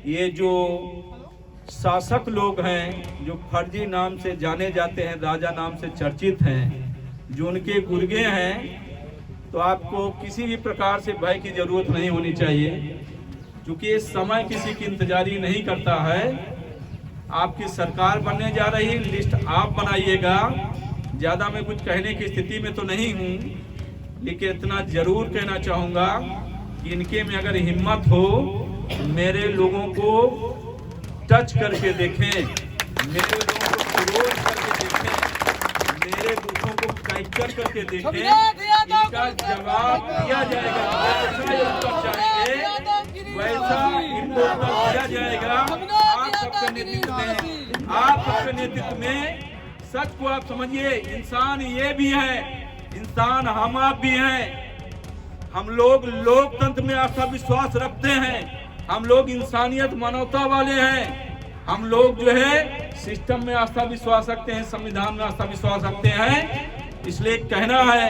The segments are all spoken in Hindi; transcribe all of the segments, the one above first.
ये जो शासक लोग हैं, जो फर्जी नाम से जाने जाते हैं, राजा नाम से चर्चित हैं, जो उनके गुर्गे हैं, तो आपको किसी भी प्रकार से भय की जरूरत नहीं होनी चाहिए, क्योंकि ये समय किसी की इंतजारी नहीं करता है। आपकी सरकार बनने जा रही, लिस्ट आप बनाइएगा। ज़्यादा मैं कुछ कहने की स्थिति में तो नहीं हूँ, लेकिन इतना जरूर कहना चाहूँगा कि इनके में अगर हिम्मत हो, मेरे लोगों को टच करके देखें, मेरे लोगों को क्लोज करके देखें, मेरे दूसरों को कैप्चर करके देखें, इनका जवाब दिया जाएगा। जैसा ये उत्तर चाहेंगे वैसा इनको उत्तर दिया जाएगा। आप सबके नेतृत्व में सच को आप समझिए। इंसान ये भी है, इंसान हम आप भी हैं। हम लोग लोकतंत्र में आस्था विश्वास रखते हैं, हम लोग इंसानियत मानवता वाले हैं, हम लोग जो है सिस्टम में आस्था विश्वास रखते हैं, संविधान में आस्था विश्वास रखते हैं। इसलिए कहना है,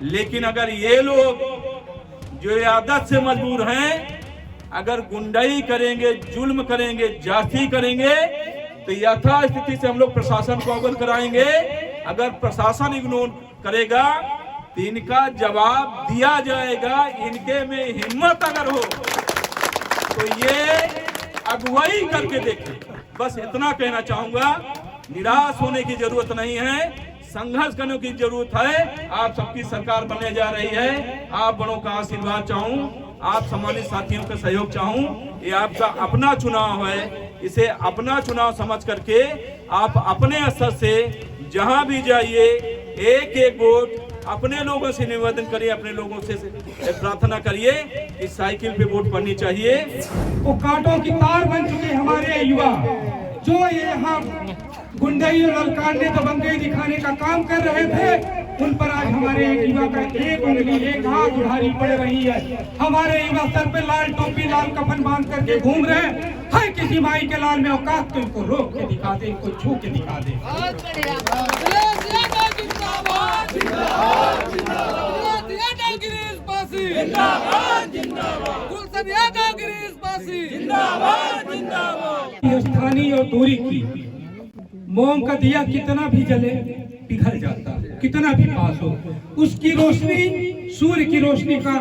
लेकिन अगर ये लोग जो ये आदत से मजबूर हैं, अगर गुंडाई करेंगे, जुल्म करेंगे, जाति करेंगे, तो यथास्थिति से हम लोग प्रशासन को अवगत कराएंगे। अगर प्रशासन इग्नोर करेगा तो इनका जवाब दिया जाएगा। इनके में हिम्मत अगर हो तो ये अगुवाई करके देखें। बस इतना कहना चाहूंगा। निराश होने की जरूरत नहीं है, संघर्ष करने की जरूरत है। आप सबकी सरकार बनने जा रही है, आप बड़ों का आशीर्वाद चाहूं, आप सम्मानित साथियों का सहयोग चाहूं। ये आपका अपना चुनाव है, इसे अपना चुनाव समझ करके आप अपने स्तर से जहां भी जाइए, एक एक वोट अपने लोगों से निवेदन करिए, अपने लोगों से प्रार्थना करिए कि साइकिल पे वोट पड़नी चाहिए। वो कांटों की तार बन चुके हमारे युवा, जो ये यहाँ गुंडई और ललकारने दबंगई दिखाने का काम कर रहे थे, उन पर आज हमारे युवा का एक उंगली, एक हाथ उठानी पड़ रही है। हमारे युवा सर पे लाल टोपी, लाल कफन बांध करके घूम रहे हैं। हर किसी माई के लाल में औकात, तो इनको रोक के दिखा दे, इनको छू के दिखा दे। स्थानीय और दूरी की मोम का दिया कितना भी जले पिघल जाता है, कितना भी पास हो, उसकी रोशनी सूर्य की रोशनी का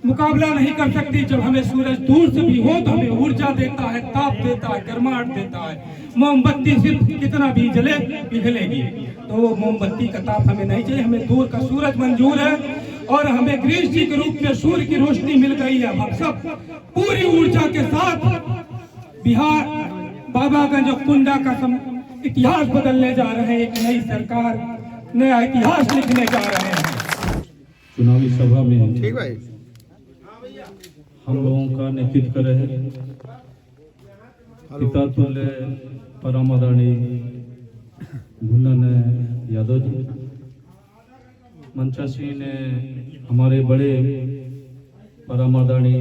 मुकाबला नहीं कर सकती। जब हमें सूरज दूर से भी हो तो हमें ऊर्जा देता है, ताप देता है, गर्माहट देता है। मोमबत्ती सिर्फ कितना भी जले पिघलेगी, तो मोमबत्ती का ताप हमें नहीं चाहिए, हमें दूर का सूरज मंजूर है। और हमें गणेश जी के रूप में सूर्य की रोशनी मिल गई है। हम सब पूरी ऊर्जा के साथ बिहार बाबागंज और कुंडा का इतिहास बदलने जा रहे हैं। एक नई सरकार, नया इतिहास लिखने जा रहे हैं। चुनावी सभा में ठीक भाई हम लोगों का नेतृत्व कर रहे हैं पिता तुल्य परमादानी भुल्लन यादव जी, मंचासी ने हमारे बड़े परमादानी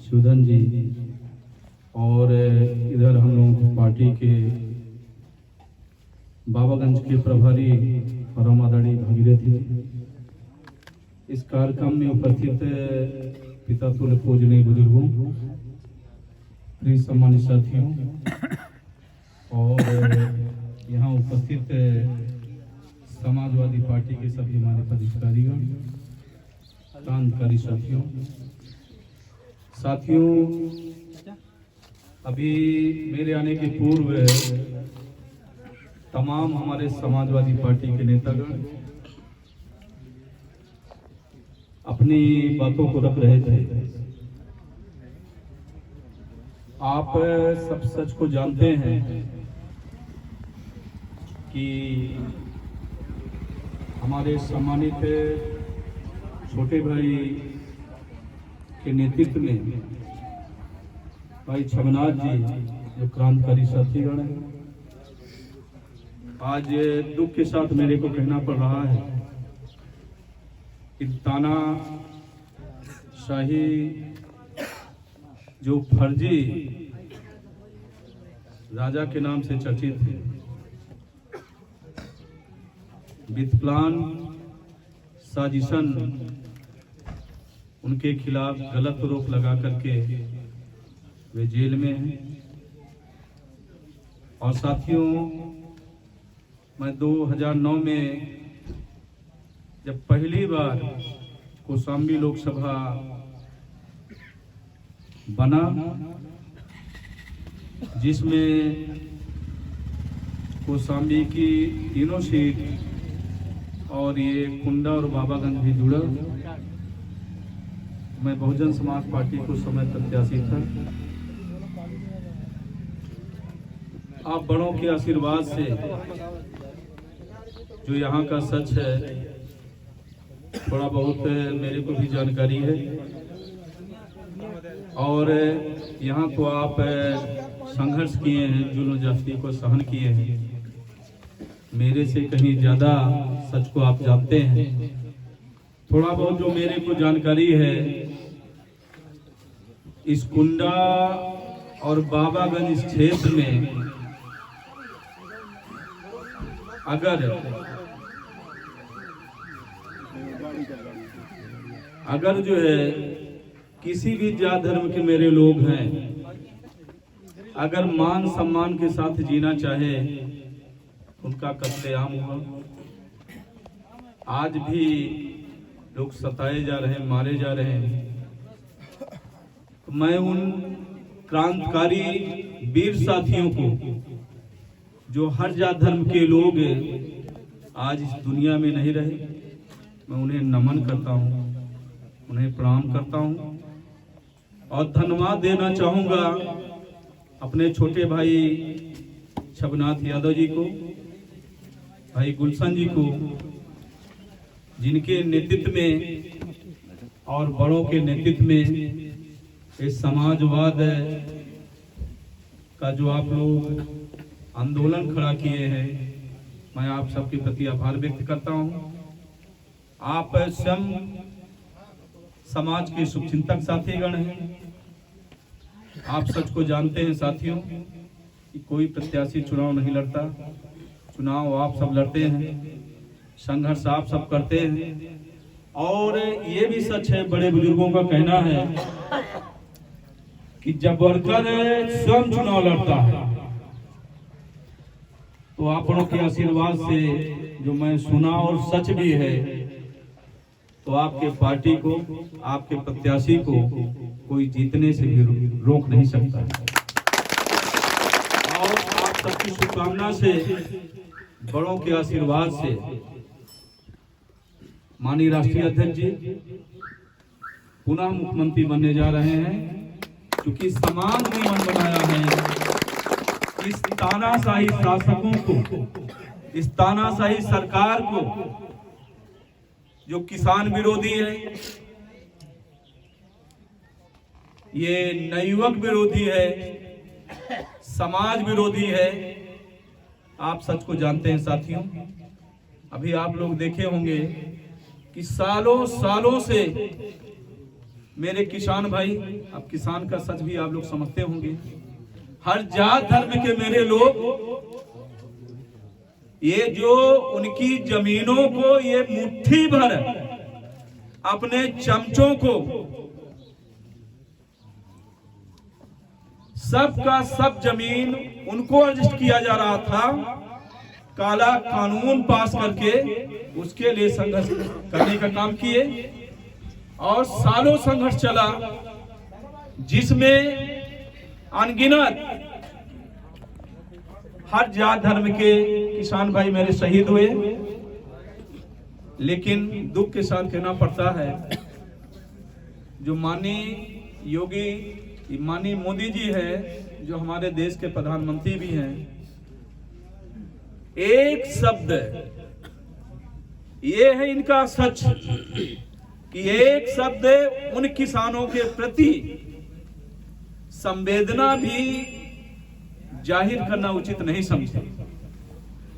शिवधन जी, और इधर हम लोग पार्टी के बाबागंज के प्रभारी परमादानी भागीरथी। इस कार्यक्रम में उपस्थित पिता तुल्य पूजनीय बुजुर्गों, प्रिय सम्मानित साथियों, और यहाँ उपस्थित समाजवादी पार्टी के सभी हमारे पदाधिकारीगण, क्रांतिकारी साथियों, अभी मेरे आने के पूर्व तमाम हमारे समाजवादी पार्टी के नेतागण अपनी बातों को रख रहे थे। आप सब सच को जानते हैं कि हमारे सम्मानित छोटे भाई के नेतृत्व में भाई छबनाथ जी, जो क्रांतिकारी साथीगण हैं, आज दुख के साथ मेरे को कहना पड़ रहा है कि तानाशाही जो फर्जी राजा के नाम से चर्चित है, विद प्लान साजिशन उनके खिलाफ गलत रोक लगा करके वे जेल में हैं। और साथियों, मैं 2009 में जब पहली बार कौशाम्बी लोकसभा बना, जिसमें कौशाम्बी की तीनों सीट और ये कुंडा और बाबागंज भी जुड़ा, मैं बहुजन समाज पार्टी को समय प्रत्याशी था। आप बड़ों के आशीर्वाद से जो यहाँ का सच है, थोड़ा बहुत मेरे को भी जानकारी है, और यहाँ तो आप संघर्ष किए हैं, जुल्म ज़्यादती को सहन किए हैं। मेरे से कहीं ज़्यादा सच को आप जानते हैं। थोड़ा बहुत जो मेरे को जानकारी है, इस कुंडा और बाबागंज इस क्षेत्र में अगर जो है किसी भी जात धर्म के मेरे लोग हैं, अगर मान सम्मान के साथ जीना चाहे, उनका कत्लेआम हुआ। आज भी लोग सताए जा रहे हैं, मारे जा रहे हैं। तो मैं उन क्रांतिकारी वीर साथियों को, जो हर जात धर्म के लोग आज इस दुनिया में नहीं रहे, मैं उन्हें नमन करता हूँ, उन्हें प्रणाम करता हूँ। और धन्यवाद देना चाहूँगा अपने छोटे भाई छबनाथ यादव जी को, भाई गुलशन जी को, जिनके नेतृत्व में और बड़ों के नेतृत्व में इस समाजवाद का जो आप लोग आंदोलन खड़ा किए हैं, मैं आप सबके प्रति आभार व्यक्त करता हूं। आप स्वयं समाज के शुभचिंतक साथीगण हैं। आप सच को जानते हैं साथियों कि कोई प्रत्याशी चुनाव नहीं लड़ता, चुनाव आप सब लड़ते हैं, संघर्ष आप सब करते हैं। और ये भी सच है, बड़े बुजुर्गों का कहना है कि जब वर्कर स्वयं चुनाव लड़ता है, तो आपनों के आशीर्वाद से जो मैं सुना और सच भी है, तो आपके पार्टी को, आपके प्रत्याशी को कोई जीतने से भी रोक नहीं सकता। और आप सबकी शुभकामना से, बड़ों के आशीर्वाद से माननीय राष्ट्रीय अध्यक्ष जी पुनः मुख्यमंत्री बनने जा रहे हैं, क्योंकि समाज नियम बनाया है इस तानाशाही शासकों को, इस तानाशाही सरकार को, जो किसान विरोधी है, ये नवयुवक विरोधी है, समाज विरोधी है। आप सच को जानते हैं साथियों। अभी आप लोग देखे होंगे कि सालों सालों से मेरे किसान भाई, अब किसान का सच भी आप लोग समझते होंगे, हर जात धर्म के मेरे लोग, ये जो उनकी जमीनों को, ये मुट्ठी भर अपने चमचों को, सब का सब जमीन उनको रजिस्टर किया जा रहा था, काला कानून पास करके उसके लिए संघर्ष करने का काम किए। और सालों संघर्ष चला, जिसमें अनगिनत हर जात धर्म के किसान भाई मेरे शहीद हुए। लेकिन दुख के साथ कहना पड़ता है, जो माननीय योगी, माननीय मोदी जी है, जो हमारे देश के प्रधानमंत्री भी हैं, एक शब्द ये है इनका सच कि एक शब्द उन किसानों के प्रति संवेदना भी जाहिर करना उचित नहीं समझे।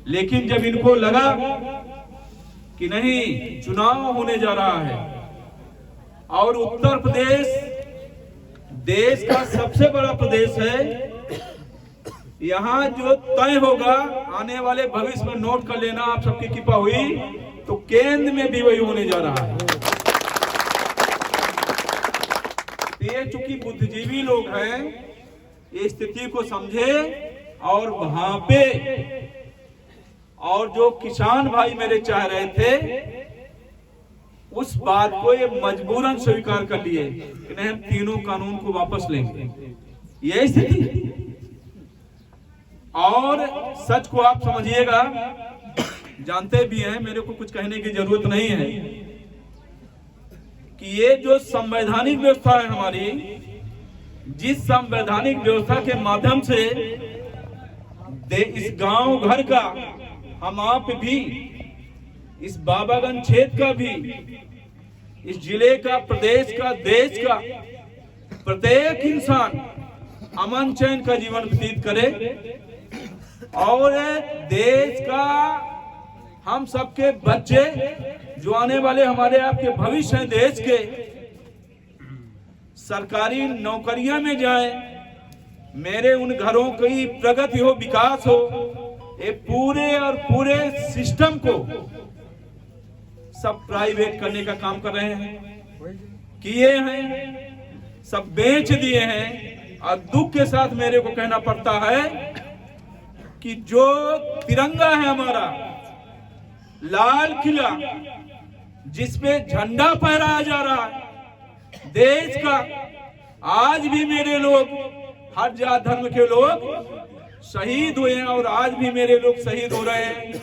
लेकिन जब इनको लगा कि नहीं, चुनाव होने जा रहा है और उत्तर प्रदेश देश का सबसे बड़ा प्रदेश है, यहाँ जो तय होगा आने वाले भविष्य में, नोट कर लेना, आप सबकी कृपा हुई तो केंद्र में भी वही होने जा रहा है। ये चूंकि बुद्धिजीवी लोग हैं, इस स्थिति को समझे और वहां पे और जो किसान भाई मेरे चाह रहे थे उस बात को ये मजबूरन स्वीकार कर लिए कि नहीं, हम तीनों कानून को वापस लेंगे। ये स्थिति और सच को आप समझिएगा, जानते भी हैं, मेरे को कुछ कहने की जरूरत नहीं है कि ये जो संवैधानिक व्यवस्था है हमारी, जिस संवैधानिक व्यवस्था के माध्यम से इस गांव घर का, हम आप भी, इस बाबागंज क्षेत्र का भी, इस जिले का, प्रदेश का, देश का प्रत्येक इंसान अमन चैन का जीवन व्यतीत करे और देश का हम सबके बच्चे जो आने वाले हमारे आपके भविष्य हैं देश के, सरकारी नौकरियां में जाए, मेरे उन घरों की प्रगति हो, विकास हो। ये पूरे और पूरे सिस्टम को सब प्राइवेट करने का काम कर रहे हैं, किए हैं, सब बेच दिए हैं। और दुख के साथ मेरे को कहना पड़ता है कि जो तिरंगा है हमारा, लाल किला, जिसपे झंडा फहराया जा रहा है देश का, आज भी मेरे लोग, हर जात धर्म के लोग शहीद हुए हैं और आज भी मेरे लोग शहीद हो रहे हैं।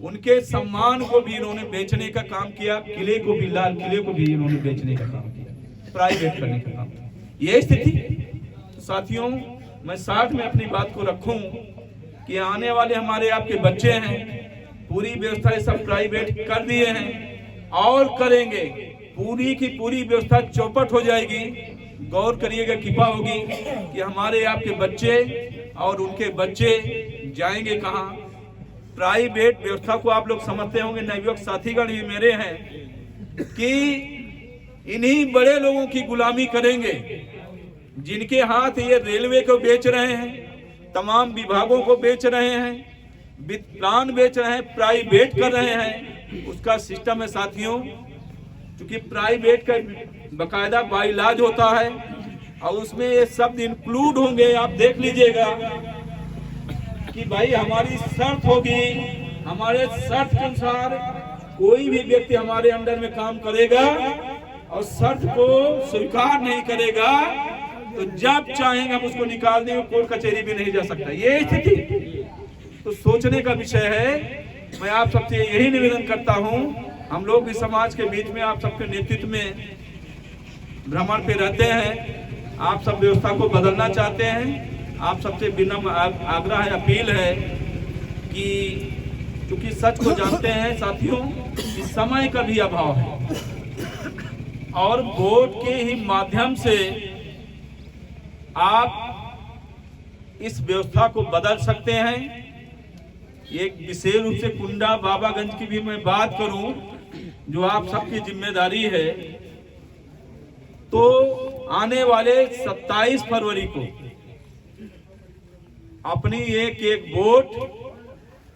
उनके सम्मान को भी इन्होंने बेचने का काम किया, किले को भी, लाल किले को भी इन्होंने बेचने का काम किया, प्राइवेट करने का काम किया। ये स्थिति तो साथियों, मैं साथ में अपनी बात को रखूं कि आने वाले हमारे आपके बच्चे हैं, पूरी व्यवस्था ये सब प्राइवेट कर दिए हैं और करेंगे, पूरी की पूरी व्यवस्था चौपट हो जाएगी। गौर करिएगा, कृपा होगी कि हमारे आपके बच्चे और उनके बच्चे जाएंगे कहां? प्राइवेट व्यवस्था को आप लोग समझते होंगे, नवयुवक साथीगण भी मेरे हैं, कि इन्हीं बड़े लोगों की गुलामी करेंगे जिनके हाथ ये रेलवे को बेच रहे हैं, तमाम विभागों को बेच रहे हैं, प्लान बेच रहे हैं, प्राइवेट कर रहे हैं। उसका सिस्टम है साथियों, क्योंकि प्राइवेट का बकायदा बाइलाज होता है और उसमें ये शब्द इंक्लूड होंगे। आप देख लीजिएगा कि भाई हमारी शर्त होगी, हमारे शर्त के अनुसार कोई भी व्यक्ति हमारे अंडर में काम करेगा और शर्त को स्वीकार नहीं करेगा तो जब चाहेंगे हम उसको निकाल देंगे, कोर्ट कचहरी भी नहीं जा सकता। ये स्थिति तो सोचने का विषय है। मैं आप सबसे यही निवेदन करता हूं, हम लोग भी समाज के बीच में आप सबके नेतृत्व में भ्रमण पे रहते हैं, आप सब व्यवस्था को बदलना चाहते हैं। आप सबसे विनम्र आग्रह है, अपील है कि क्योंकि सच को जानते हैं साथियों कि समय का भी अभाव है और वोट के ही माध्यम से आप इस व्यवस्था को बदल सकते हैं। एक विशेष रूप से कुंडा बाबागंज की भी मैं बात करूं, जो आप सबकी जिम्मेदारी है, तो आने वाले 27 फरवरी को अपनी एक एक वोट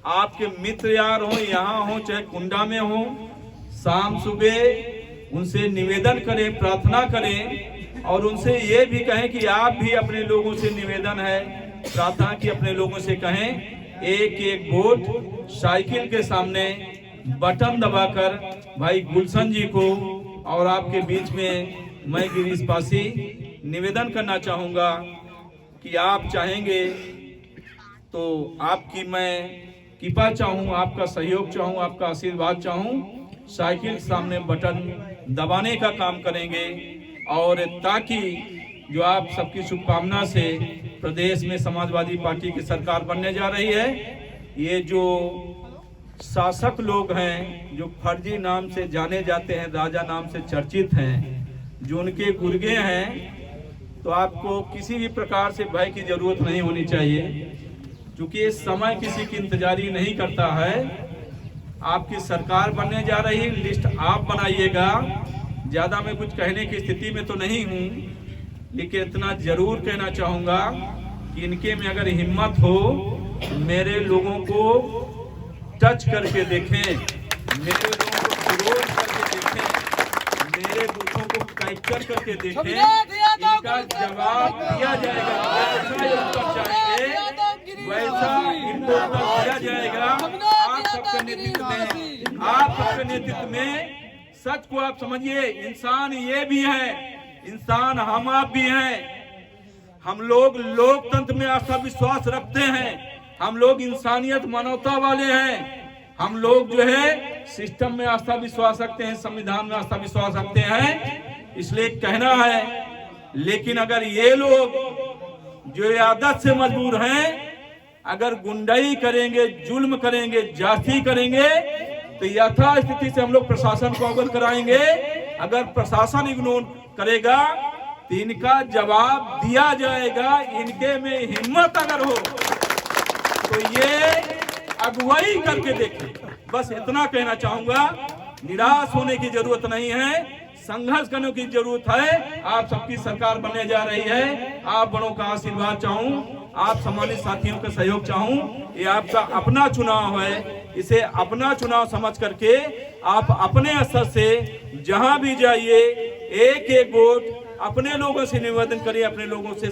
आपके मित्र यार हो, यहाँ हो चाहे कुंडा में हो, शाम सुबह उनसे निवेदन करें, प्रार्थना करें और उनसे ये भी कहें कि आप भी अपने लोगों से निवेदन है, प्रार्थना की अपने लोगों से कहें, एक एक वोट साइकिल के सामने बटन दबाकर भाई गुलशन जी को और आपके बीच में मैं गिरीश पासी निवेदन करना चाहूंगा कि आप चाहेंगे तो आपकी मैं कृपा चाहूं, आपका सहयोग चाहूं, आपका आशीर्वाद चाहूं, साइकिल सामने बटन दबाने का काम करेंगे और ताकि जो आप सबकी शुभकामना से प्रदेश में समाजवादी पार्टी की सरकार बनने जा रही है, ये जो शासक लोग हैं जो फर्जी नाम से जाने जाते हैं, राजा नाम से चर्चित हैं, जो उनके गुर्गे हैं, तो आपको किसी भी प्रकार से भय की जरूरत नहीं होनी चाहिए, क्योंकि ये समय किसी की इंतजारी नहीं करता है। आपकी सरकार बनने जा रही, लिस्ट आप बनाइएगा। ज्यादा मैं कुछ कहने की स्थिति में तो नहीं हूँ, लेकिन इतना जरूर कहना चाहूंगा कि इनके में अगर हिम्मत हो, मेरे लोगों को टच करके देखें, मेरे लोगों को विरोध करके देखें, मेरे बूथों को कैप्चर करके देखें। इनका जवाब दिया जाएगा। जैसा ये उत्तर चाहेंगे वैसा इनको उत्तर दिया जाएगा। आप सबके नेतृत्व में सच को आप समझिए। इंसान ये भी है, इंसान हम आप भी हैं। हम लोग लोकतंत्र में आस्था विश्वास रखते हैं। हम लोग इंसानियत मानवता वाले हैं। हम लोग जो है सिस्टम में आस्था विश्वास रखते हैं, संविधान में आस्था विश्वास रखते हैं। इसलिए कहना है, लेकिन अगर ये लोग जो ये आदत से मजबूर हैं, अगर गुंडाई करेंगे, जुल्म करेंगे, जाति करेंगे, तो यथास्थिति से हम लोग प्रशासन को अवगत कराएंगे। अगर प्रशासन इग्नोर करेगा तो इनका जवाब दिया जाएगा। इनके में हिम्मत अगर हो तो ये अगुवाई करके देखें। बस इतना कहना चाहूंगा। निराश होने की जरूरत नहीं है, संघर्ष करने की जरूरत है। आप सबकी सरकार बनने जा रही है। आप बड़ों का आशीर्वाद चाहूं, आप सम्मानित साथियों का सहयोग चाहूं। ये आपका अपना चुनाव है। इसे अपना चुनाव समझ करके आप अपने स्तर से जहां भी जाइए एक एक वोट अपने लोगों से निवेदन करिए, अपने लोगों से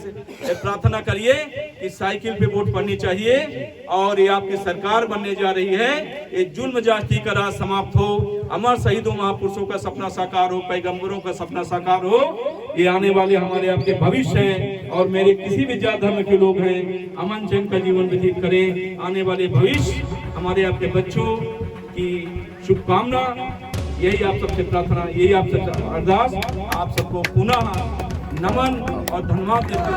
प्रार्थना करिए कि साइकिल पे वोट पड़नी चाहिए और ये आपकी सरकार बनने जा रही है। ये जुल्म जाति का राज समाप्त हो, अमर शहीदों महापुरुषों का सपना साकार हो, पैगंबरों का सपना साकार हो। ये आने वाले हमारे आपके भविष्य हैं और मेरे किसी भी जात धर्म के लोग हैं, अमन चैन का जीवन व्यतीत करें। आने वाले भविष्य हमारे आपके बच्चों की शुभकामना, यही आप सबसे प्रार्थना, यही आप सबसे अरदास। आप सबको पुनः नमन और धन्यवाद देते हैं।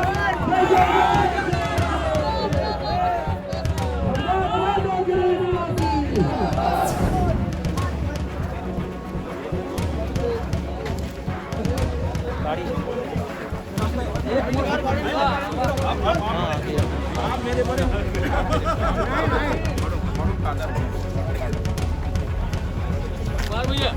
आप मेरे बड़े भैया